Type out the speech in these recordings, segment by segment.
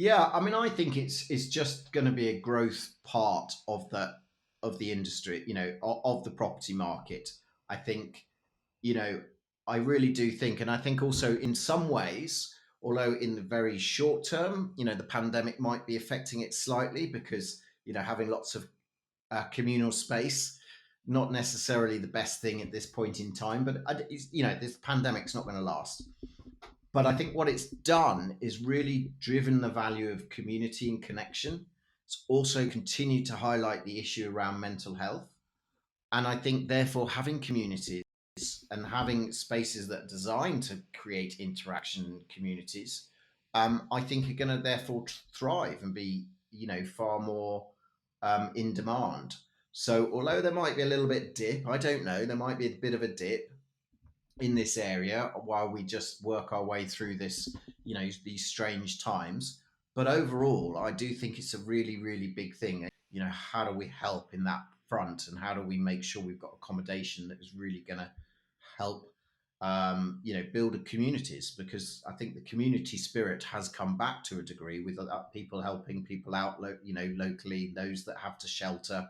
Yeah, I mean, I think it's just going to be a growth part of the industry, of the property market. I think, you know, I really do think, and I think also in some ways, although in the very short term, the pandemic might be affecting it slightly because having lots of communal space, not necessarily the best thing at this point in time. But this pandemic's not going to last. But I think what it's done is really driven the value of community and connection. It's also continued to highlight the issue around mental health. And I think, therefore, having communities and having spaces that are designed to create interaction communities, I think are going to therefore thrive and be, far more in demand. So, although there might be a little bit dip, I don't know, there might be a bit of a dip in this area while we just work our way through this, these strange times. But overall, I do think it's a really, really big thing. How do we help in that front, and how do we make sure we've got accommodation that is really going to help, build communities? Because I think the community spirit has come back to a degree with people helping people out, locally, those that have to shelter,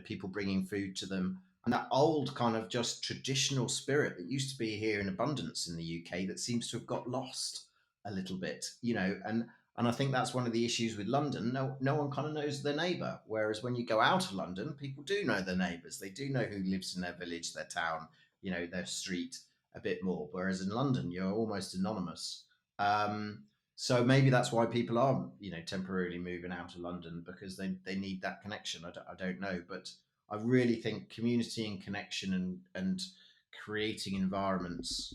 people bringing food to them, and that old kind of just traditional spirit that used to be here in abundance in the UK that seems to have got lost a little bit, and I think that's one of the issues with London. No one kind of knows their neighbour. Whereas when you go out of London, people do know their neighbours. They do know who lives in their village, their town, their street a bit more. Whereas in London, you're almost anonymous. So maybe that's why people are, temporarily moving out of London, because they need that connection. I don't know, but I really think community and connection and creating environments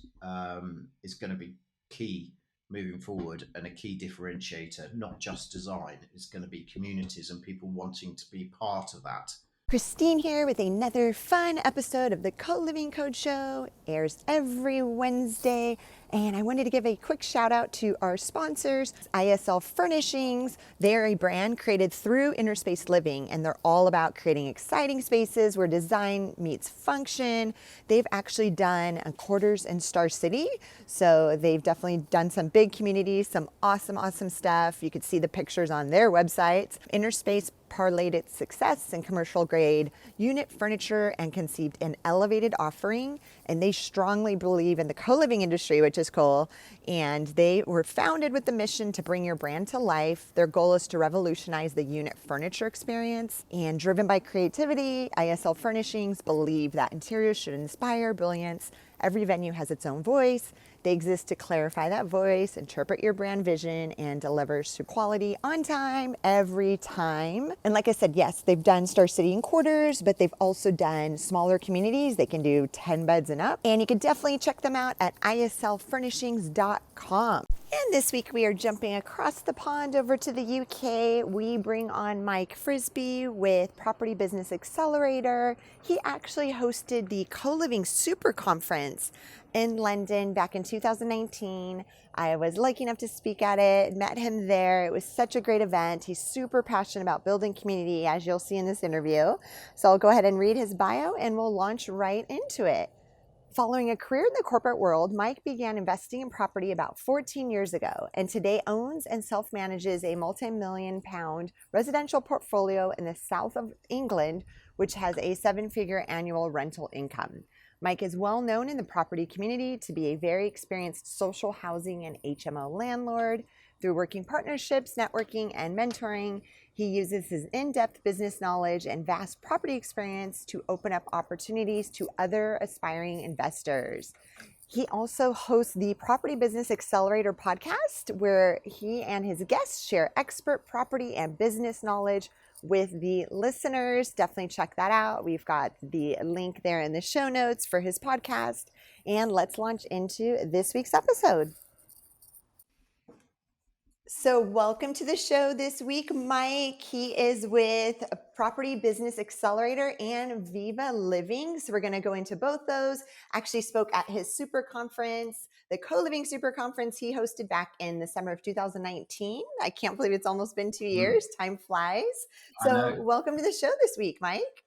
is going to be key moving forward, and a key differentiator, not just design. Is going to be communities and people wanting to be part of that. Christine here with another fun episode of the Co-Living Code Show. Airs every Wednesday. And I wanted to give a quick shout out to our sponsors, Isl Furnishings. They're a brand created through inner space living, and they're all about creating exciting spaces where design meets function. They've actually done quarters in Star City. So they've definitely done some big communities, some awesome stuff. You could see the pictures on their website. Inner space parlayed its success in commercial grade unit furniture and conceived an elevated offering. And they strongly believe in the co-living industry, which is cool. And they were founded with the mission to bring your brand to life. Their goal is to revolutionize the unit furniture experience. And driven by creativity, Isl Furnishings believe that interiors should inspire brilliance. Every venue has its own voice. They exist to clarify that voice, interpret your brand vision, and deliver to quality on time, every time. And like I said, yes, they've done Star City and quarters, but they've also done smaller communities. They can do 10 beds and up. And you can definitely check them out at islfurnishings.com. And this week we are jumping across the pond over to the UK. We bring on Mike Frisby with Property Business Accelerator. He actually hosted the Co-Living Super Conference in London back in 2019. I was lucky enough to speak at it, met him there. It was such a great event. He's super passionate about building community, as you'll see in this interview. So I'll go ahead and read his bio and we'll launch right into it. Following a career in the corporate world, Mike began investing in property about 14 years ago, and today owns and self-manages a multi-million-pound residential portfolio in the south of England, which has a 7-figure annual rental income. Mike is well known in the property community to be a very experienced social housing and HMO landlord. Through working partnerships, networking, and mentoring, he uses his in-depth business knowledge and vast property experience to open up opportunities to other aspiring investors. He also hosts the Property Business Accelerator podcast, where he and his guests share expert property and business knowledge with the listeners. Definitely check that out. We've got the link there in the show notes for his podcast. And let's launch into this week's episode. So welcome to the show this week, Mike. He is with Property Business Accelerator and Viva Living. So we're going to go into both those. Actually spoke at his super conference, the Co-Living Super Conference he hosted back in the summer of 2019. I can't believe it's almost been 2 years. Time flies. So welcome to the show this week, Mike.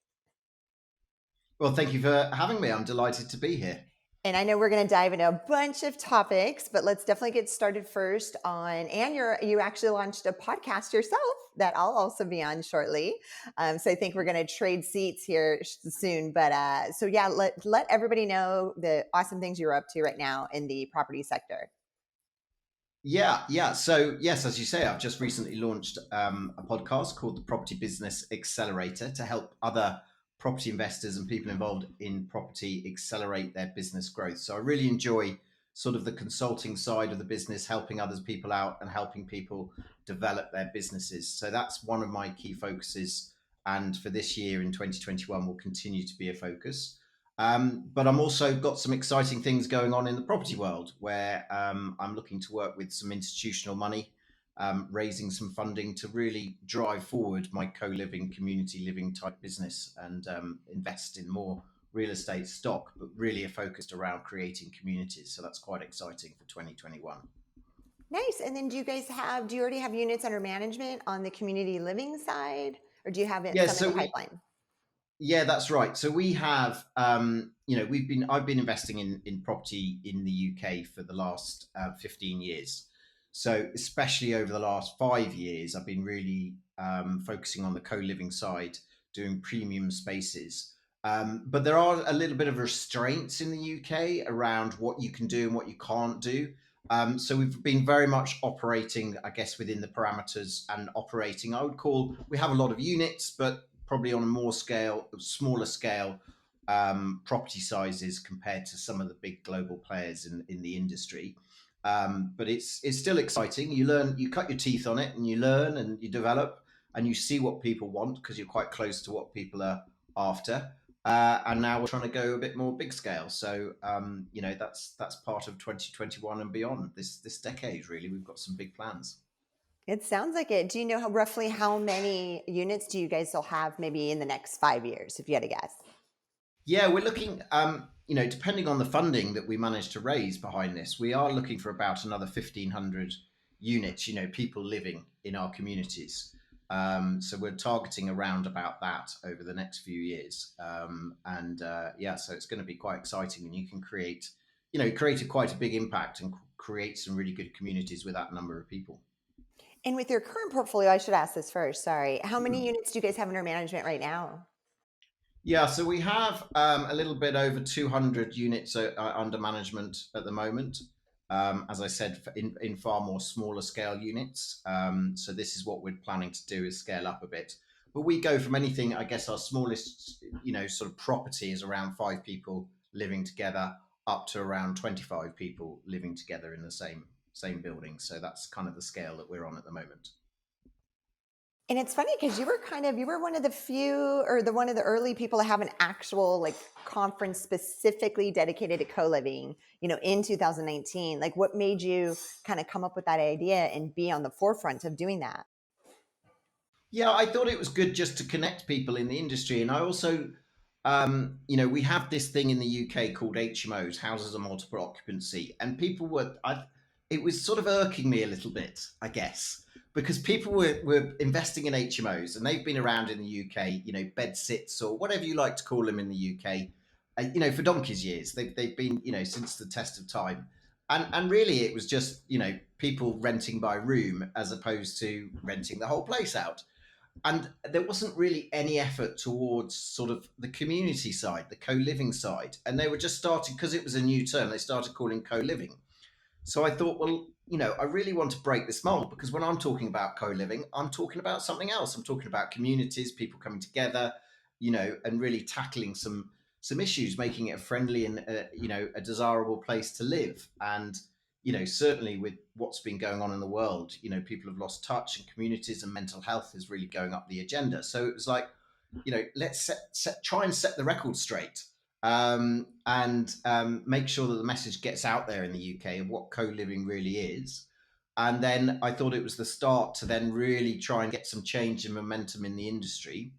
Well, thank you for having me. I'm delighted to be here. And I know we're going to dive into a bunch of topics, but let's definitely get started first on. And you actually launched a podcast yourself that I'll also be on shortly. So I think we're going to trade seats here soon. But so yeah, let everybody know the awesome things you're up to right now in the property sector. Yeah, yeah. So yes, as you say, I've just recently launched a podcast called the Property Business Accelerator to help other property investors and people involved in property accelerate their business growth. So I really enjoy sort of the consulting side of the business, helping others people out and helping people develop their businesses. So that's one of my key focuses. And for this year in 2021 will continue to be a focus. But I'm also got some exciting things going on in the property world where I'm looking to work with some institutional money, raising some funding to really drive forward my co-living, community living type business and invest in more real estate stock, but really are focused around creating communities. So that's quite exciting for 2021. Nice. And then do you already have units under management on the community living side, or do you have Yeah, some in so the we pipeline? Yeah, that's right. So we have, I've been investing in property in the UK for the last 15 years. So especially over the last 5 years, I've been really focusing on the co-living side, doing premium spaces. But there are a little bit of restraints in the UK around what you can do and what you can't do. So we've been very much operating, I guess, within the parameters and operating. I would call we have a lot of units, but probably on a smaller scale, property sizes compared to some of the big global players in the industry. But it's still exciting. You learn, you cut your teeth on it, and you learn and you develop, and you see what people want because you're quite close to what people are after. And now we're trying to go a bit more big scale. So that's part of 2021 and beyond. This decade, really, we've got some big plans. It sounds like it. Do you know roughly how many units do you guys will have maybe in the next 5 years, if you had to guess? Yeah, we're looking, depending on the funding that we manage to raise behind this, we are looking for about another 1,500 units, people living in our communities. So we're targeting around about that over the next few years. So it's going to be quite exciting and you can create quite a big impact and create some really good communities with that number of people. And with your current portfolio, I should ask this first, sorry. How many units do you guys have under management right now? Yeah, so we have a little bit over 200 units under management at the moment. As I said, in far more smaller scale units. So this is what we're planning to do is scale up a bit. But we go from anything, I guess our smallest, sort of property is around 5 people living together up to around 25 people living together in the same building. So that's kind of the scale that we're on at the moment. And it's funny because you were one of the few or the one of the early people to have an actual like conference specifically dedicated to co-living, in 2019. Like what made you kind of come up with that idea and be on the forefront of doing that? Yeah, I thought it was good just to connect people in the industry. And I also, we have this thing in the UK called HMOs, houses of multiple occupancy. And it was sort of irking me a little bit, I guess, because people were investing in HMOs and they've been around in the UK, bed sits or whatever you like to call them in the UK, for donkey's years. They've been, since the test of time. And really it was just, people renting by room as opposed to renting the whole place out, and there wasn't really any effort towards sort of the community side, the co-living side, and they were just starting because it was a new term. They started calling co-living. So I thought, well, I really want to break this mold because when I'm talking about co-living, I'm talking about something else. I'm talking about communities, people coming together, and really tackling some issues, making it a friendly and a desirable place to live. And certainly with what's been going on in the world, people have lost touch, and communities and mental health is really going up the agenda. So it was like, let's try and set the record straight, and make sure that the message gets out there in the UK of what co-living really is. And then I thought it was the start to then really try and get some change and momentum in the industry,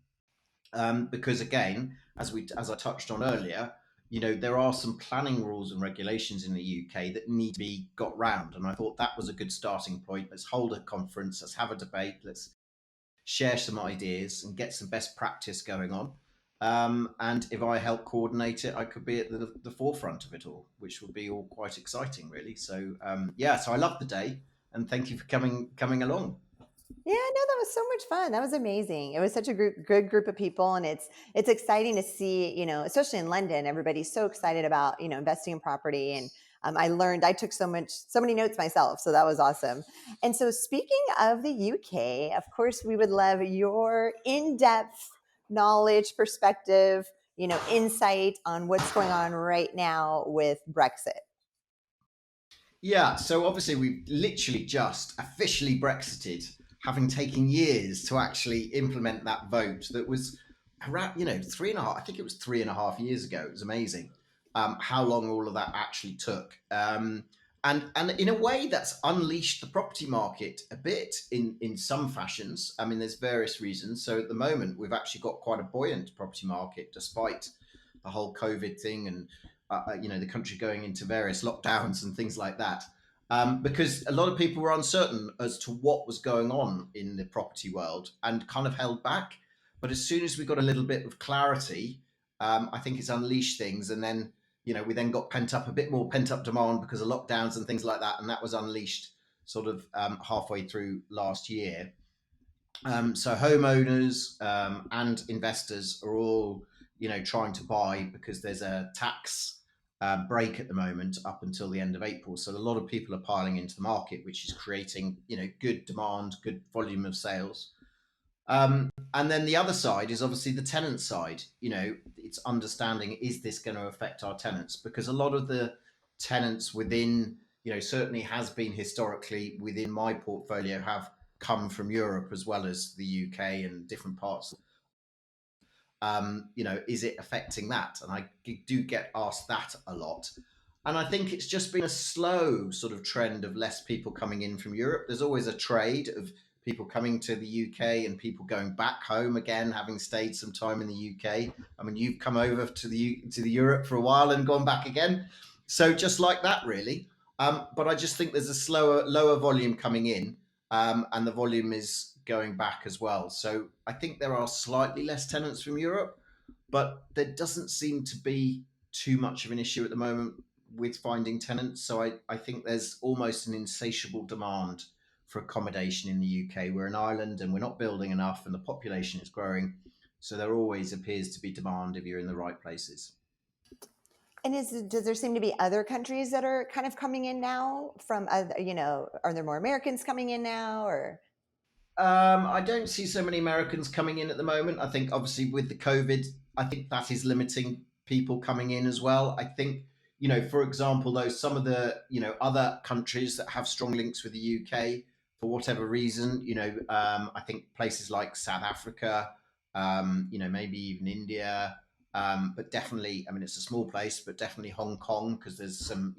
because again, as I touched on earlier, there are some planning rules and regulations in the UK that need to be got round, and I thought that was a good starting point. Let's hold a conference, let's have a debate, let's share some ideas and get some best practice going on. And if I help coordinate it, I could be at the forefront of it all, which would be all quite exciting, really. So yeah, so I love the day, and thank you for coming along. Yeah, no, that was so much fun. That was amazing. It was such a good group of people, and it's exciting to see, especially in London, everybody's so excited about investing in property. And I took so many notes myself, so that was awesome. And so, speaking of the UK, of course, we would love your in-depth knowledge, perspective, insight on what's going on right now with Brexit. Yeah, so obviously we've literally just officially Brexited, having taken years to actually implement that vote that was around, 3.5, I think it was 3.5 years ago. It was amazing how long all of that actually took. And in a way, that's unleashed the property market a bit in some fashions. I mean, there's various reasons. So at the moment, we've actually got quite a buoyant property market despite the whole COVID thing and the country going into various lockdowns and things like that. Because a lot of people were uncertain as to what was going on in the property world and kind of held back. But as soon as we got a little bit of clarity, I think it's unleashed things. And then, we then got a bit more pent up demand because of lockdowns and things like that. And that was unleashed sort of halfway through last year. So homeowners and investors are all, trying to buy because there's a tax break at the moment up until the end of April. So a lot of people are piling into the market, which is creating, good demand, good volume of sales. And then the other side is obviously the tenant side. It's understanding, is this going to affect our tenants? Because a lot of the tenants within, certainly has been historically within my portfolio have come from Europe as well as the UK and different parts. Is it affecting that? And I do get asked that a lot. And I think it's just been a slow sort of trend of less people coming in from Europe. There's always a trade of people coming to the UK and people going back home again, having stayed some time in the UK. I mean, you've come over to the Europe for a while and gone back again. So just like that, really. But I just think there's a lower volume coming in, and the volume is going back as well. So I think there are slightly less tenants from Europe, but there doesn't seem to be too much of an issue at the moment with finding tenants. So I think there's almost an insatiable demand for accommodation in the UK. We're an island and we're not building enough, and the population is growing. So there always appears to be demand if you're in the right places. And does there seem to be other countries that are kind of coming in now from other, are there more Americans coming in now or? I don't see so many Americans coming in at the moment. I think obviously with the COVID, I think that is limiting people coming in as well. I think, for example, though, some of the, other countries that have strong links with the UK for whatever reason, I think places like South Africa, maybe even India, but definitely, I mean, it's a small place, but definitely Hong Kong, because there's some,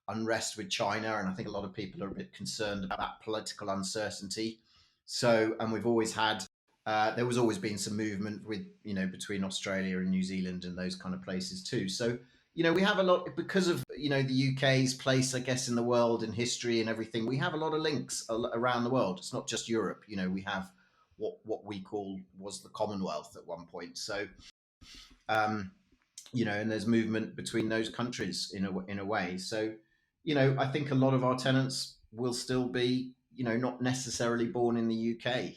unrest with China. And I think a lot of people are a bit concerned about that political uncertainty. So, and we've always had, there was always been some movement with, between Australia and New Zealand and those kind of places too. So, we have a lot because of, the UK's place, I guess, in the world and history and everything. We have a lot of links around the world. It's not just Europe. We have what we call was the Commonwealth at one point. So, um, and there's movement between those countries in a way. So, I think a lot of our tenants will still be, not necessarily born in the UK.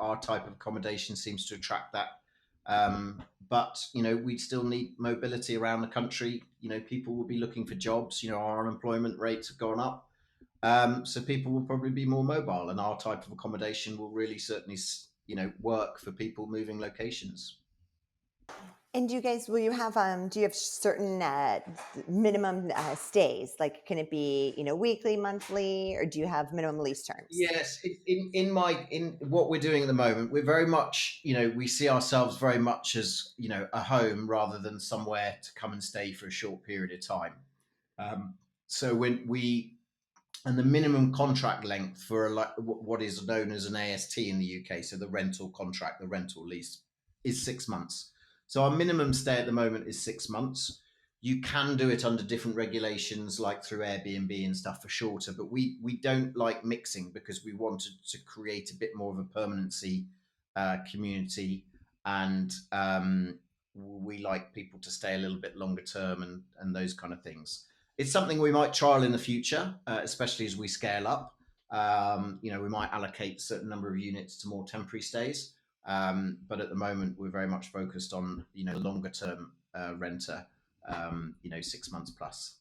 Our type of accommodation seems to attract that. But we still need mobility around the country. People will be looking for jobs. Our unemployment rates have gone up. So people will probably be more mobile, and our type of accommodation will really certainly, work for people moving locations. And do you have certain minimum stays? Like, can it be, weekly, monthly, or do you have minimum lease terms? Yes, in what we're doing at the moment, we're very much, we see ourselves very much as, a home rather than somewhere to come and stay for a short period of time. So when we and the minimum contract length for what is known as an AST in the UK, so the rental contract, the rental lease, is 6 months. So our minimum stay at the moment is 6 months. You can do it under different regulations, like through Airbnb and stuff, for shorter, but we don't like mixing because we wanted to create a bit more of a permanency community. and we like people to stay a little bit longer term, and those kind of things. It's something we might trial in the future, especially as we scale up. We might allocate a certain number of units to more temporary stays, but at the moment we're very much focused on the longer term renter, 6 months plus.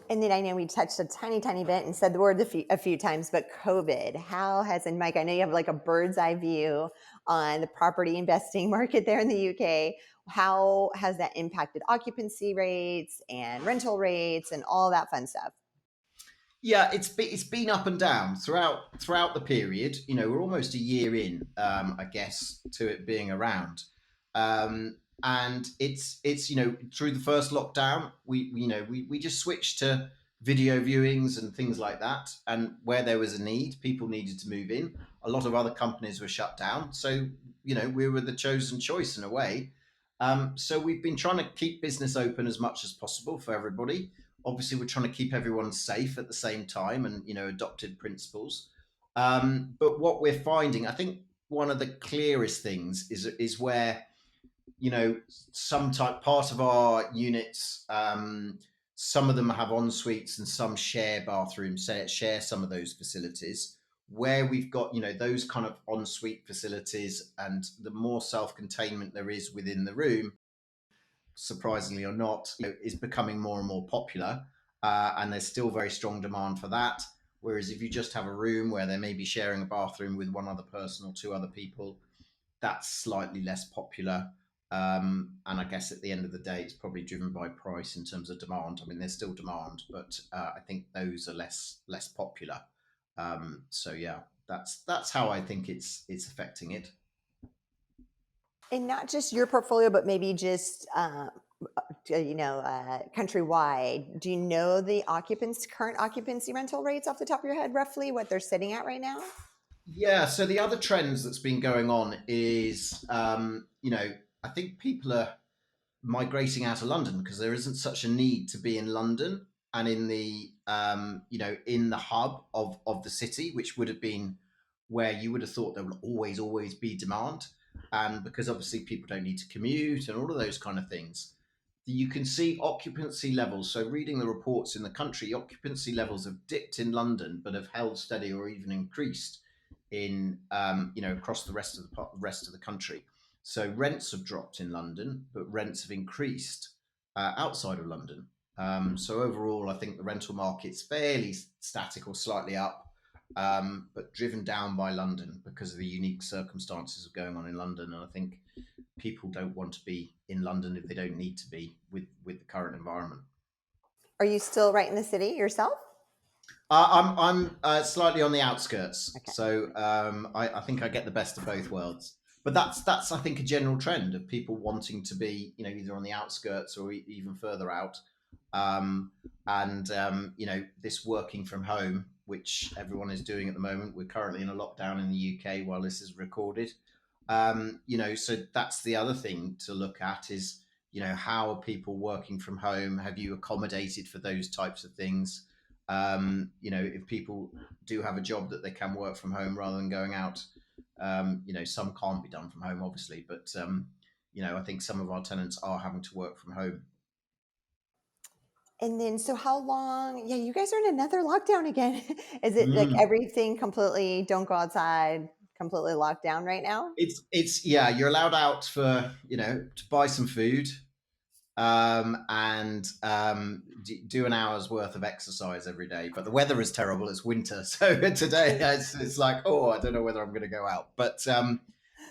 And then I know we touched a tiny, tiny bit and said the word a few times, but COVID, how has, and Mike, I know you have like a bird's eye view on the property investing market there in the UK. How has that impacted occupancy rates and rental rates and all that fun stuff? Yeah, it's been up and down throughout the period. We're almost a year in, I guess, to it being around, and it's through the first lockdown, we just switched to video viewings and things like that, and where there was a need, people needed to move in. A lot of other companies were shut down, so we were the chosen choice in a way. So we've been trying to keep business open as much as possible for everybody. Obviously we're trying to keep everyone safe at the same time, and adopted principles. But what we're finding, I think, one of the clearest things is where some type part of our units, some of them have en suites and some share bathrooms, share some of those facilities. Where we've got those kind of en suite facilities, and the more self-containment there is within the room, surprisingly or not, is becoming more and more popular, and there's still very strong demand for that. Whereas if you just have a room where they may be sharing a bathroom with one other person or two other people, that's slightly less popular. And I guess at the end of the day, it's probably driven by price in terms of demand. I mean, there's still demand, but I think those are less popular. So yeah, that's how I think it's affecting it. And not just your portfolio, but maybe just countrywide. Do you know the current occupancy rental rates off the top of your head, roughly what they're sitting at right now? Yeah. So the other trends that's been going on is, I think people are migrating out of London because there isn't such a need to be in London and in the in the hub of the city, which would have been where you would have thought there would always be demand, and because obviously people don't need to commute and all of those kind of things, you can see occupancy levels. So reading the reports in the country, occupancy levels have dipped in London but have held steady or even increased in across the rest of the country. So rents have dropped in London, but rents have increased outside of London. So overall, I think the rental market's fairly static or slightly up, but driven down by London because of the unique circumstances of going on in London. And I think people don't want to be in London if they don't need to be with the current environment. Are you still right in the city yourself? I'm slightly on the outskirts, Okay. so I think I get the best of both worlds. But that's I think a general trend of people wanting to be either on the outskirts or even further out, um, and this working from home, which everyone is doing at the moment. We're currently in a lockdown in the UK while this is recorded. So that's the other thing to look at is how are people working from home? Have you accommodated for those types of things? If people do have a job that they can work from home rather than going out, some can't be done from home, obviously, but I think some of our tenants are having to work from home. And then, so how long? Yeah, you guys are in another lockdown again. Is it like Mm. everything completely don't go outside, completely locked down right now? It's yeah, you're allowed out for to buy some food, and do an hour's worth of exercise every day. But the weather is terrible. It's winter, so today it's like, oh, I don't know whether I'm going to go out. But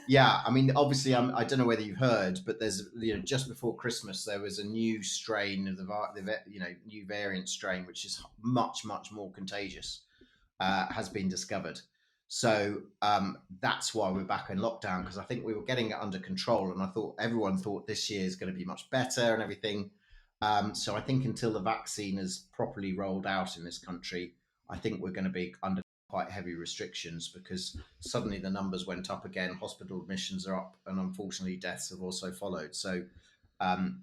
yeah, I mean, obviously, I don't know whether you've heard, but there's just before Christmas there was a new strain of the new variant strain, which is much more contagious, has been discovered. So that's why we're back in lockdown, because I think we were getting it under control, and I thought everyone thought this year is going to be much better and everything. So I think until the vaccine is properly rolled out in this country, I think we're going to be under quite heavy restrictions, because suddenly the numbers went up again, hospital admissions are up, and unfortunately deaths have also followed. So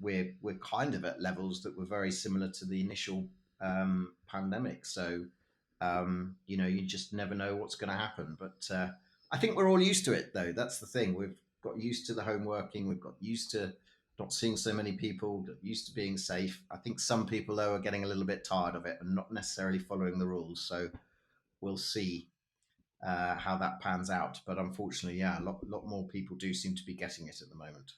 we're kind of at levels that were very similar to the initial pandemic. So you just never know what's going to happen. But I think we're all used to it, though. That's the thing. got used to the home working. We've got used to not seeing so many people, got used to being safe. I think some people though are getting a little bit tired of it and not necessarily following the rules. So we'll see how that pans out. But unfortunately, yeah, lot more people do seem to be getting it at the moment.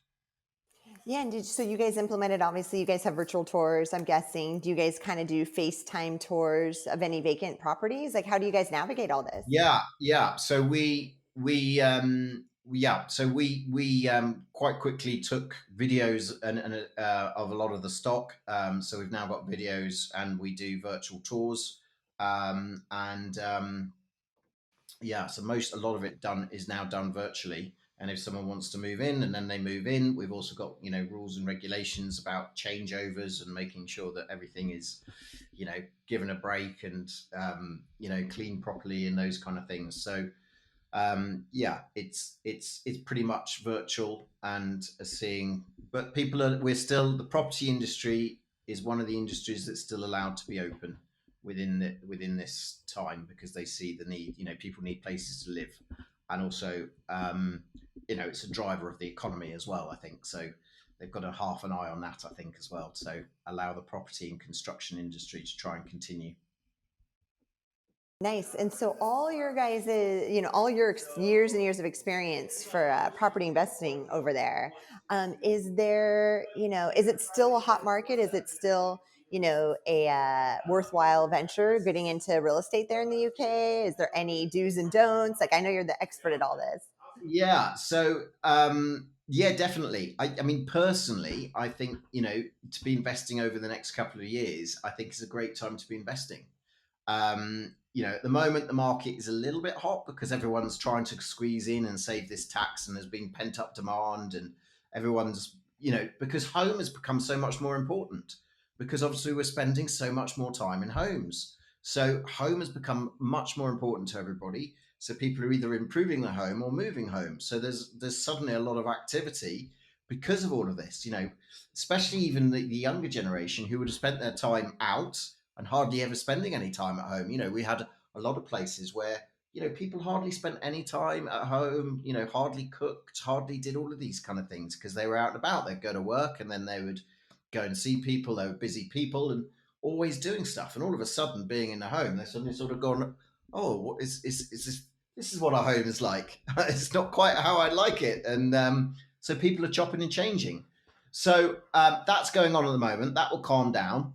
Yeah, and so you guys implemented, obviously you guys have virtual tours, I'm guessing. Do you guys kind of do FaceTime tours of any vacant properties? Like how do you guys navigate all this? Yeah, yeah. So we quite quickly took videos and of a lot of the stock. So we've now got videos, and we do virtual tours. And Yeah, so a lot of it done is now done virtually. And if someone wants to move in, and then they move in, we've also got rules and regulations about changeovers and making sure that everything is given a break and cleaned properly and those kind of things. So yeah, it's pretty much virtual and seeing, but we're still, the property industry is one of the industries that's still allowed to be open within this time, because they see the need. People need places to live, and also it's a driver of the economy as well, I think. So they've got a half an eye on that, I think, as well, to allow the property and construction industry to try and continue. Nice. And so all your guys, all your years and years of experience for property investing over there, is there, is it still a hot market? Is it still, a worthwhile venture getting into real estate there in the UK? Is there any do's and don'ts? Like, I know you're the expert at all this. Yeah. So, yeah, definitely. I mean, personally, I think, to be investing over the next couple of years, I think is a great time to be investing. At the moment, the market is a little bit hot because everyone's trying to squeeze in and save this tax, and there's been pent up demand, and everyone's, because home has become so much more important, because obviously we're spending so much more time in homes. So home has become much more important to everybody. So people are either improving their home or moving home. So there's suddenly a lot of activity because of all of this, especially even the younger generation who would have spent their time out and hardly ever spending any time at home. We had a lot of places where, people hardly spent any time at home, hardly cooked, hardly did all of these kind of things because they were out and about. They'd go to work and then they would go and see people. They were busy people and always doing stuff. And all of a sudden, being in the home, they suddenly sort of gone, oh, what is this? This is what our home is like. It's not quite how I like it. And so people are chopping and changing. So that's going on at the moment. That will calm down.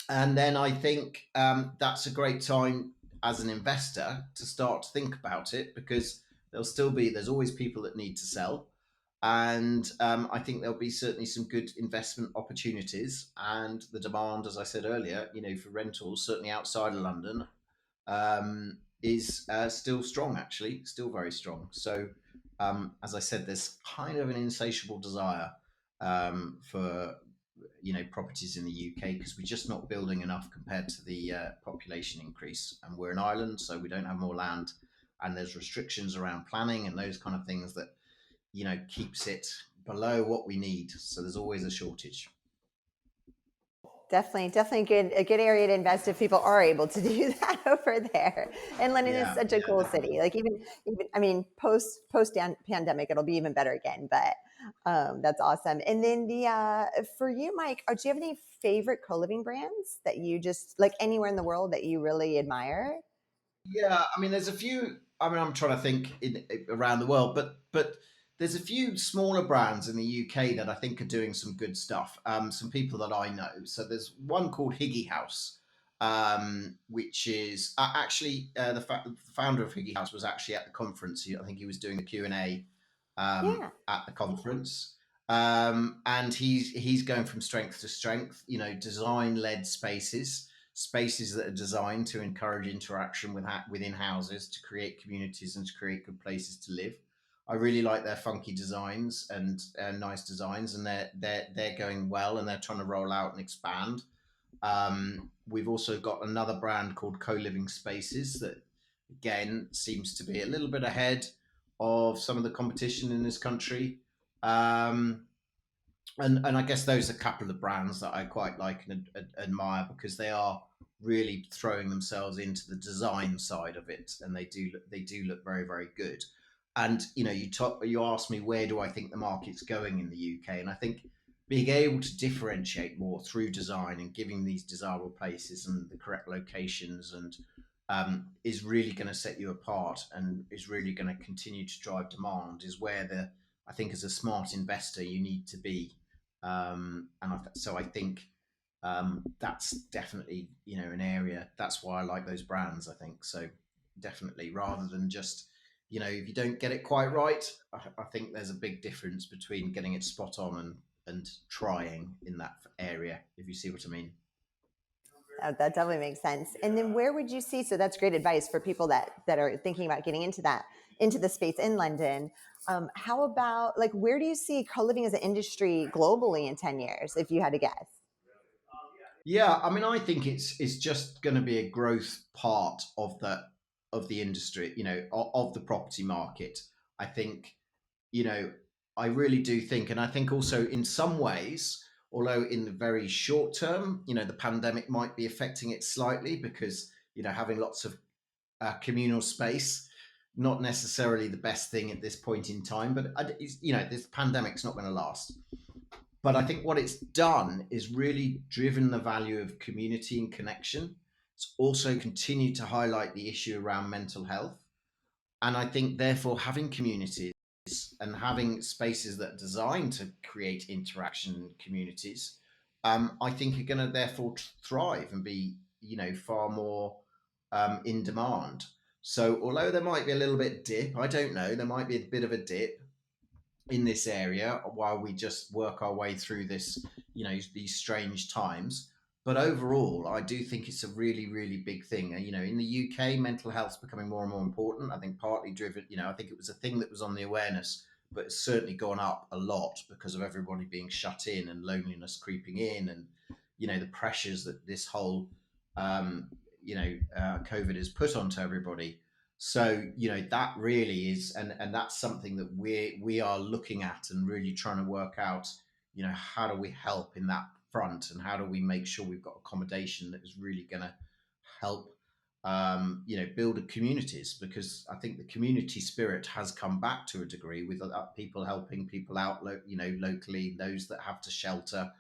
And then I think that's a great time as an investor to start to think about it, because there's always people that need to sell. And I think there'll be certainly some good investment opportunities. And the demand, as I said earlier, for rentals, certainly outside of London, is still strong, actually, still very strong. So, as I said, there's kind of an insatiable desire for properties in the UK, because we're just not building enough compared to the population increase, and we're an island, so we don't have more land, and there's restrictions around planning and those kind of things that keeps it below what we need. So there's always a shortage. Definitely a good area to invest if people are able to do that over there. And London is Yeah, such a yeah, cool definitely. city. Like even I mean, post pandemic, it'll be even better again. But that's awesome. And then for you, Mike, do you have any favorite co-living brands that you just like anywhere in the world that you really admire? Yeah, I mean, there's a few. I mean, I'm trying to think around the world, but there's a few smaller brands in the UK that I think are doing some good stuff. Some people that I know. So there's one called Higgy House, which is actually the founder of Higgy House was actually at the conference. I think he was doing the Q&A Yeah. at the conference. And he's going from strength to strength. Design led spaces that are designed to encourage interaction within houses, to create communities and to create good places to live. I really like their funky designs and nice designs, and they're going well, and they're trying to roll out and expand. We've also got another brand called Co-Living Spaces that again seems to be a little bit ahead of some of the competition in this country. Um, and I guess those are a couple of the brands that I quite like and admire, because they are really throwing themselves into the design side of it, and they do look very very good. And you asked me where do I think the market's going in the UK, and I think being able to differentiate more through design and giving these desirable places and the correct locations and is really going to set you apart and is really going to continue to drive demand is where the I think as a smart investor you need to be. So I think that's definitely an area. That's why I like those brands. I think so definitely rather than just if you don't get it quite right. I think there's a big difference between getting it spot on and trying in that area. If you see what I mean. That definitely makes sense. And then where would you see? So that's great advice for people that are thinking about getting into the space in London. How about like where do you see co-living as an industry globally in 10 years, if you had to guess? Yeah, I mean, I think it's just going to be a growth part of the industry, of the property market. I think, you know, I really do think, and I think also in some ways, although in the very short term, the pandemic might be affecting it slightly because having lots of communal space, not necessarily the best thing at this point in time. But this pandemic's not going to last. But I think what it's done is really driven the value of community and connection. It's also continued to highlight the issue around mental health. And I think, therefore, having communities and having spaces that are designed to create interaction in communities, I think are going to therefore thrive and be, far more in demand. So, although there might be a little bit dip, I don't know, there might be a bit of a dip in this area while we just work our way through this, these strange times. But overall, I do think it's a really, really big thing. In the UK, mental health's becoming more and more important. I think partly driven, I think it was a thing that was on the awareness, but it's certainly gone up a lot because of everybody being shut in and loneliness creeping in, and the pressures that this whole, COVID has put onto everybody. So that really is, and that's something that we are looking at and really trying to work out. How do we help in that front, and how do we make sure we've got accommodation that is really going to help, build communities, because I think the community spirit has come back to a degree with people helping people out, locally, those that have to shelter,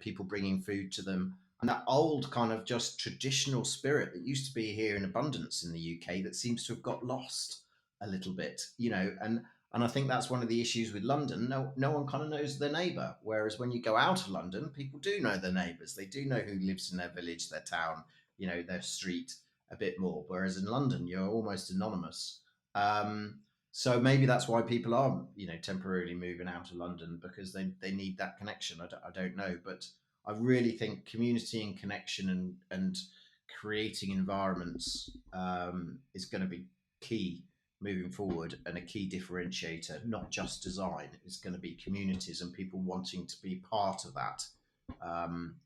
people bringing food to them, and that old kind of just traditional spirit that used to be here in abundance in the UK that seems to have got lost a little bit, and I think that's one of the issues with London. No one kind of knows their neighbour. Whereas when you go out of London, people do know their neighbours. They do know who lives in their village, their town, their street a bit more. Whereas in London, you're almost anonymous. So maybe that's why people are, temporarily moving out of London, because they need that connection. I don't know, but I really think community and connection and creating environments is going to be key moving forward, and a key differentiator, not just design. It's going to be communities and people wanting to be part of that. Um,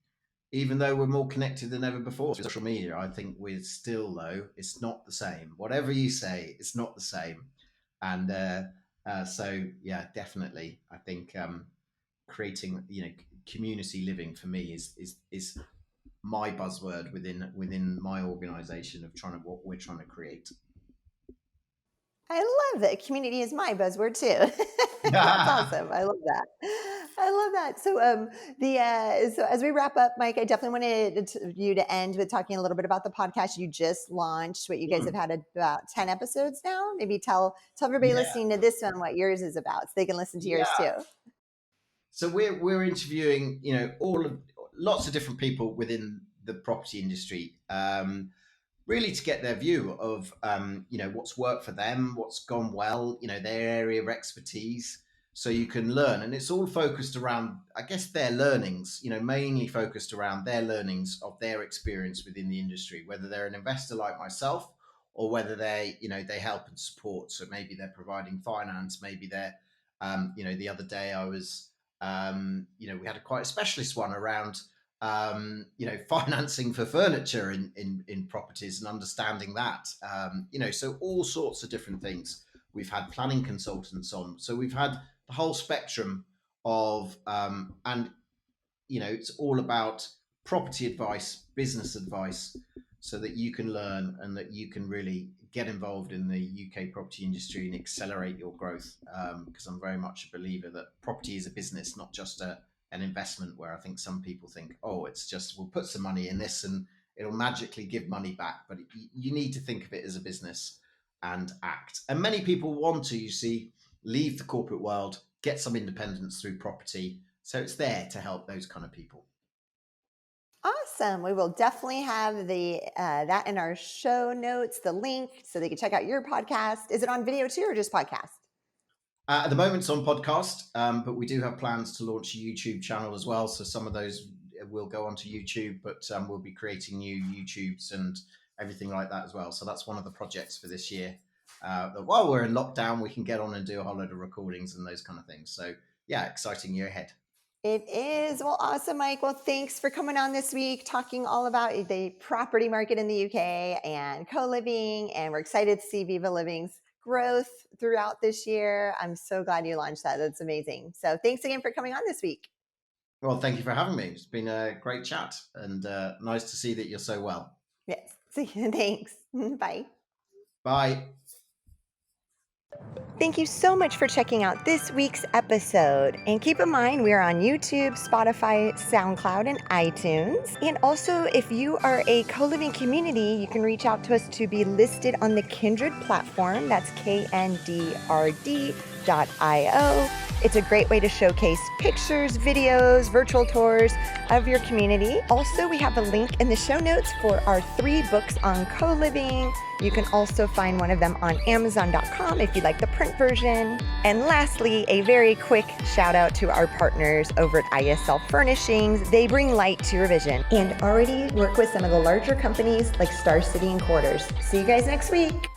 Even though we're more connected than ever before through social media, I think we're still, though, it's not the same. Whatever you say, it's not the same. And so, yeah, definitely, I think creating, community living for me is my buzzword within my organisation of trying to what we're trying to create. I love that. Community is my buzzword too. That's awesome. I love that. I love that. So, so as we wrap up, Mike, I definitely wanted you to end with talking a little bit about the podcast you just launched. What you guys have had about 10 episodes now. Maybe tell everybody Yeah, listening to this one what yours is about, so they can listen to yours yeah. too. So we're interviewing, all of lots of different people within the property industry, really to get their view of, what's worked for them, what's gone well, their area of expertise, so you can learn. And it's all focused around, I guess, their learnings, mainly focused around their learnings of their experience within the industry, whether they're an investor like myself, or whether they help and support. So maybe they're providing finance, maybe they're, the other day I was, we had a quite a specialist one around, financing for furniture in properties and understanding that, so all sorts of different things. We've had planning consultants on, so we've had the whole spectrum of, and it's all about property advice, business advice, so that you can learn and that you can really get involved in the UK property industry and accelerate your growth. Because I'm very much a believer that property is a business, not just an investment, where I think some people think, oh, it's just, we'll put some money in this and it'll magically give money back. But you need to think of it as a business and act. And many people want to, you see, leave the corporate world, get some independence through property. So it's there to help those kind of people. Awesome. We will definitely have that in our show notes, the link, so they can check out your podcast. Is it on video too, or just podcast? At the moment, it's on podcast, but we do have plans to launch a YouTube channel as well. So some of those will go onto YouTube, but we'll be creating new YouTubes and everything like that as well. So that's one of the projects for this year. That while we're in lockdown, we can get on and do a whole load of recordings and those kind of things. So yeah, exciting year ahead. It is. Well, awesome, Mike. Well, thanks for coming on this week, talking all about the property market in the UK and co-living. And we're excited to see Viva Living's growth throughout this year. I'm so glad you launched that. That's amazing. So thanks again for coming on this week. Well, thank you for having me. It's been a great chat, and nice to see that you're so well. Yes. Thanks. Bye. Bye. Thank you so much for checking out this week's episode. And keep in mind, we are on YouTube, Spotify, SoundCloud, and iTunes. And also, if you are a co-living community, you can reach out to us to be listed on the Kindred platform. That's KNDRD.io. It's a great way to showcase pictures, videos, virtual tours of your community. Also, we have a link in the show notes for our 3 books on co-living. You can also find one of them on Amazon.com if you'd like the print version. And lastly, a very quick shout out to our partners over at Isl Furnishings. They bring light to your vision and already work with some of the larger companies like Star City and Quarters. See you guys next week.